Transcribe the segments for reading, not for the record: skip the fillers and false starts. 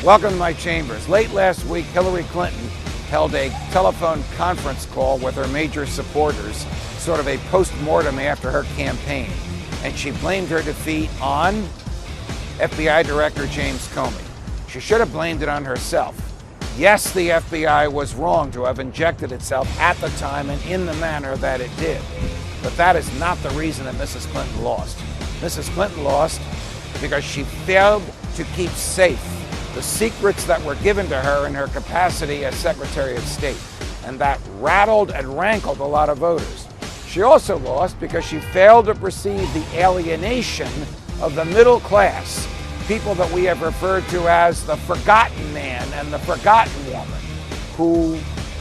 Welcome to my chambers. Late last week, Hillary Clinton held a telephone conference call with her major supporters, sort of a post-mortem after her campaign. And she blamed her defeat on FBI Director James Comey. She should have blamed it on herself. Yes, the FBI was wrong to have injected itself at the time and in the manner that it did. But that is not the reason that Mrs. Clinton lost. Mrs. Clinton lost because she failed to keep safe the secrets that were given to her in her capacity as Secretary of State. And that rattled and rankled a lot of voters. She also lost because she failed to perceive the alienation of the middle class, people that we have referred to as the forgotten man and the forgotten woman, who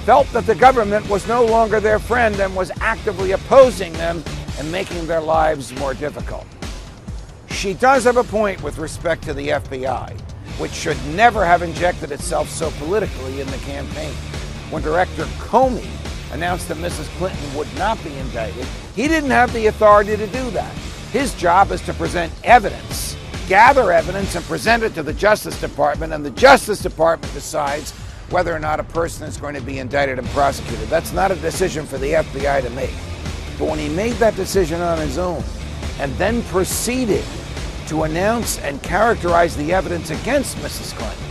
felt that the government was no longer their friend and was actively opposing them and making their lives more difficult. She does have a point with respect to the FBI, which should never have injected itself so politically in the campaign. When Director Comey announced that Mrs. Clinton would not be indicted, he didn't have the authority to do that. His job is to present evidence, gather evidence, and present it to the Justice Department, and the Justice Department decides whether or not a person is going to be indicted and prosecuted. That's not a decision for the FBI to make. But when he made that decision on his own, and then proceeded to announce and characterize the evidence against Mrs. Clinton,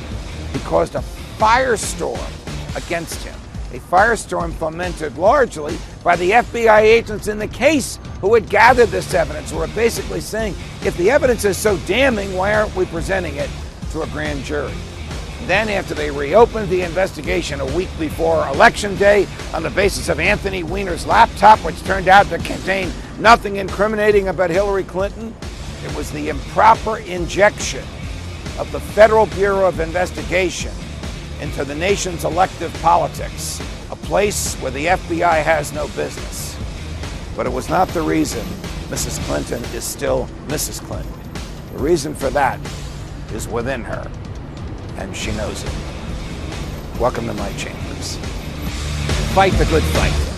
he caused a firestorm against him. A firestorm fomented largely by the FBI agents in the case who had gathered this evidence, who were basically saying, if the evidence is so damning, why aren't we presenting it to a grand jury? Then, after they reopened the investigation a week before Election Day on the basis of Anthony Weiner's laptop, which turned out to contain nothing incriminating about Hillary Clinton, it was the improper injection of the Federal Bureau of Investigation into the nation's elective politics, a place where the FBI has no business. But it was not the reason Mrs. Clinton is still Mrs. Clinton. The reason for that is within her, and she knows it. Welcome to my chambers. Fight the good fight.